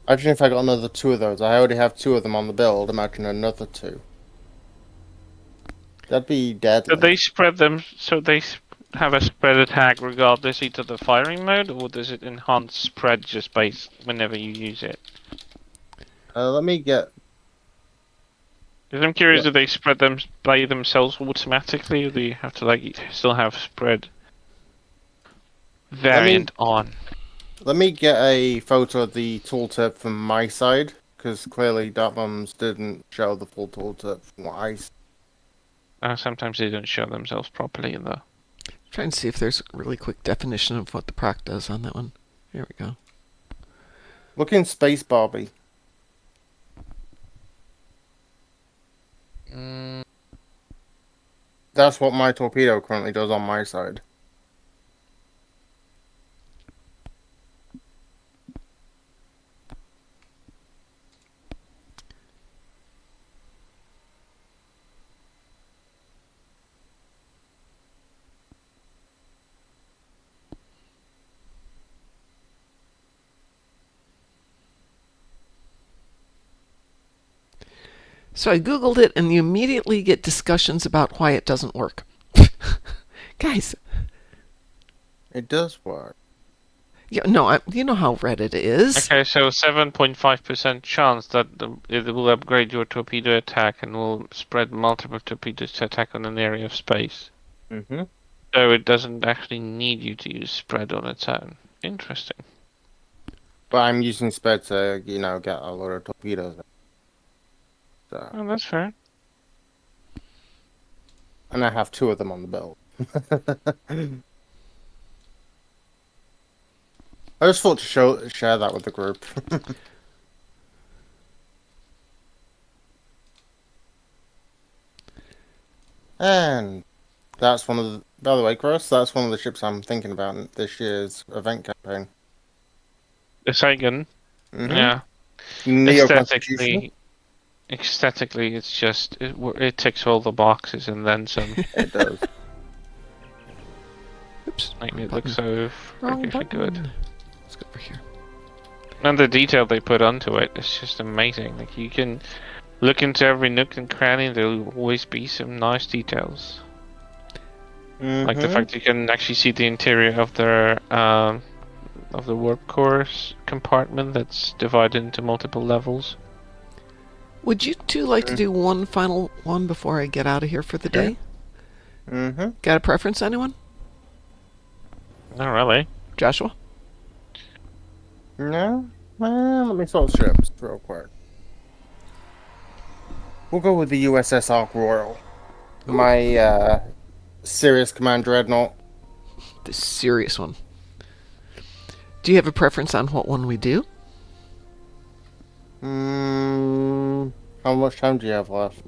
Imagine if I got another 2 of those. I already have 2 of them on the build. Imagine another 2. That'd be deadly. Do they spread them so they have a spread attack regardless of the firing mode, or does it enhance spread just based whenever you use it? Let me get... Because I'm curious, do they spread them by themselves automatically, or do you have to like still have spread variant on? Let me get a photo of the tooltip from my side, because clearly Dartmums didn't show the full tooltip from what I see. Sometimes they don't show themselves properly in the... Try and see if there's a really quick definition of what the proc does on that one. Here we go. Look in Space Barbie. That's what my torpedo currently does on my side. So I googled it, and you immediately get discussions about why it doesn't work. Guys. It does work. Yeah, no, you know how Reddit is. Okay, so 7.5% chance that it will upgrade your torpedo attack and will spread multiple torpedoes to attack on an area of space. Mm-hmm. So it doesn't actually need you to use spread on its own. Interesting. But I'm using sped to, you know, get a load of torpedoes. So. Oh, that's fair. And I have 2 of them on the build. I just thought to share that with the group. And that's one of the... By the way, Chris, that's one of the ships I'm thinking about in this year's event campaign. The Sagan. Mm-hmm. Yeah. Neo-Constitution. Aesthetically, it's just it ticks all the boxes and then some. It does. Oops. Make it look so freakishly good. Let's go over here. And the detail they put onto it is just amazing. Like you can look into every nook and cranny, there'll always be some nice details. Mm-hmm. Like the fact you can actually see the interior of their of the warp core compartment that's divided into multiple levels. Would you two like to do one final one before I get out of here for the day? Mm-hmm. Got a preference, anyone? Not really. Joshua? No? Well, let me sort ships real quick. We'll go with the USS Ark Royal. Ooh. My Serious Command Dreadnought. The serious one. Do you have a preference on what one we do? How much time do you have left?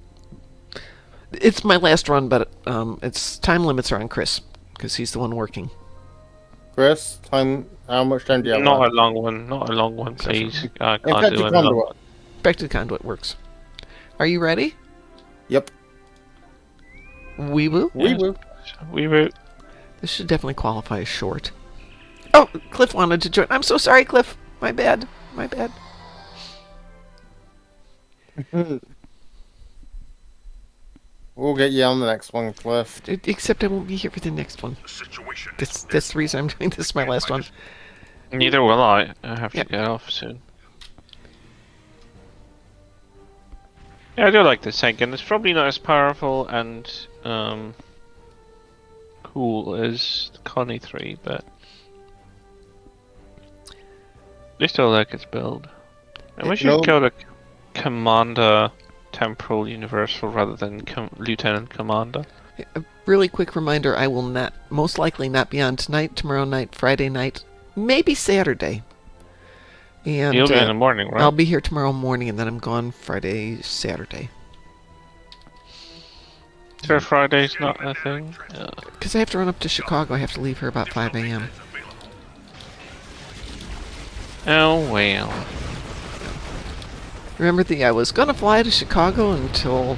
It's my last run, but its time limits are on Chris, because he's the one working. Chris, how much time do you have Not left? a long one. Not a long one, please. I can't Infected do another Conduit. one. Infected Conduit works. Are you ready? Yep. We will? We will. We will. This should definitely qualify as short. Oh, Cliff wanted to join. I'm so sorry, Cliff. My bad. My bad. We'll get you on the next one, Cliff. Except I won't be here for the next one. That's the reason I'm doing this. My last one. Neither will I. I have to get off soon. Yeah, I do like this tank, and it's probably not as powerful and cool as the Connie 3, but I still like its build. And we should go to Commander Temporal Universal rather than Lieutenant Commander. A really quick reminder, I will most likely not be on tonight, tomorrow night, Friday night, maybe Saturday. And you'll be in the morning, right? I'll be here tomorrow morning, and then I'm gone Friday, Saturday. So Friday's not a thing? Because I have to run up to Chicago. I have to leave here about 5 a.m. Oh, well. Remember, I was going to fly to Chicago until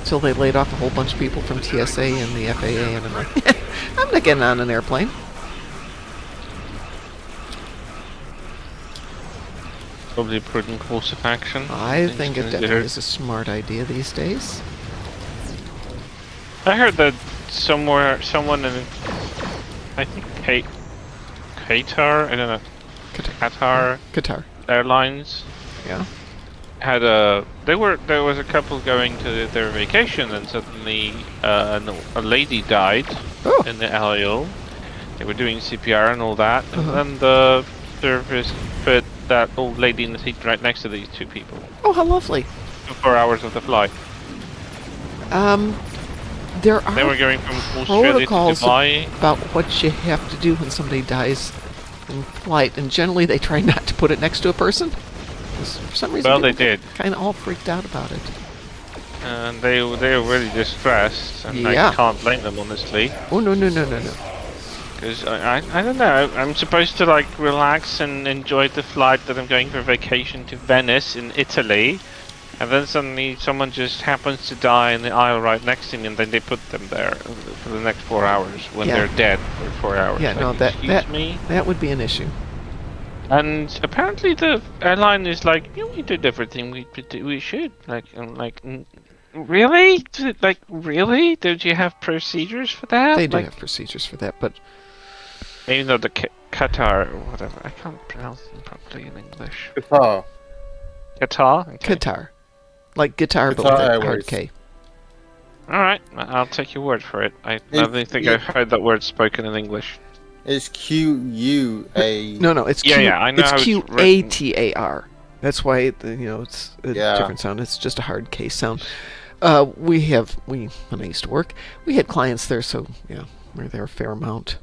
they laid off a whole bunch of people from TSA and the FAA, and I'm like, I'm not getting on an airplane. Probably a prudent course of action. I think it definitely is a smart idea these days. I heard that someone in, I think Qatar, I don't know, Qatar Airlines. Yeah. Had there was a couple going to their vacation, and suddenly a lady died in the LAO. They were doing CPR and all that, and then the service put that old lady in the seat right next to these two people. Oh, how lovely! 4 hours of the flight. There are they were going from Australia to Dubai. About what you have to do when somebody dies in flight, and generally they try not to put it next to a person. For some reason, well, they did. Kind of all freaked out about it. And they were really distressed, and I can't blame them, honestly. Oh no. Because I don't know, I'm supposed to like relax and enjoy the flight that I'm going for vacation to Venice in Italy, and then suddenly someone just happens to die in the aisle right next to me, and then they put them there for the next 4 hours when they're dead for 4 hours. Yeah, no, that would be an issue. And apparently the airline is like, we did everything we should. Really? Like, really? Don't you have procedures for that? They do have procedures for that, but maybe not the Qatar or whatever. I can't pronounce them properly in English. Qatar. Qatar? Okay. Qatar. Like guitar, but with a hard K. Alright, I'll take your word for it. I don't think I've heard that word spoken in English. It's Q-U-A... No, it's I know it's how it's Q-A-T-A-R. That's why it's a different sound. It's just a hard K sound. When I used to work, we had clients there, so yeah, we're there a fair amount.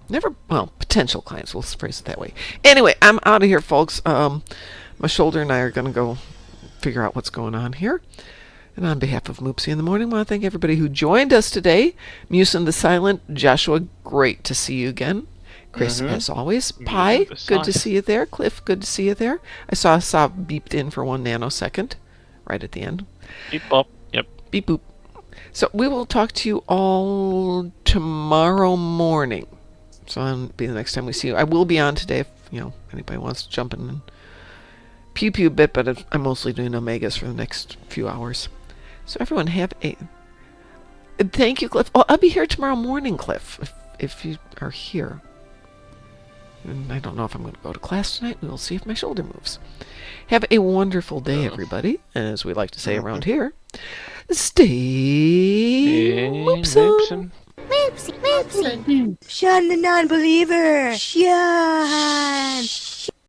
Potential clients, we'll phrase it that way. Anyway, I'm out of here, folks. My shoulder and I are going to go figure out what's going on here. And on behalf of Moopsy in the Morning, I want to thank everybody who joined us today. Musin the Silent, Joshua, great to see you again. Chris, as always. Pi, good to see you there. Cliff, good to see you there. I saw beeped in for 1 nanosecond, right at the end. Beep bop. Yep. Beep boop. So we will talk to you all tomorrow morning. So that'll be the next time we see you. I will be on today if anybody wants to jump in and pew pew a bit, but I'm mostly doing Omegas for the next few hours. So everyone have a... Thank you, Cliff. Oh, I'll be here tomorrow morning, Cliff, if you are here. And I don't know if I'm going to go to class tonight. We'll see if my shoulder moves. Have a wonderful day, everybody. And as we like to say around here, stay Moopsy. Moopsy. Shun the non-believer. Shun.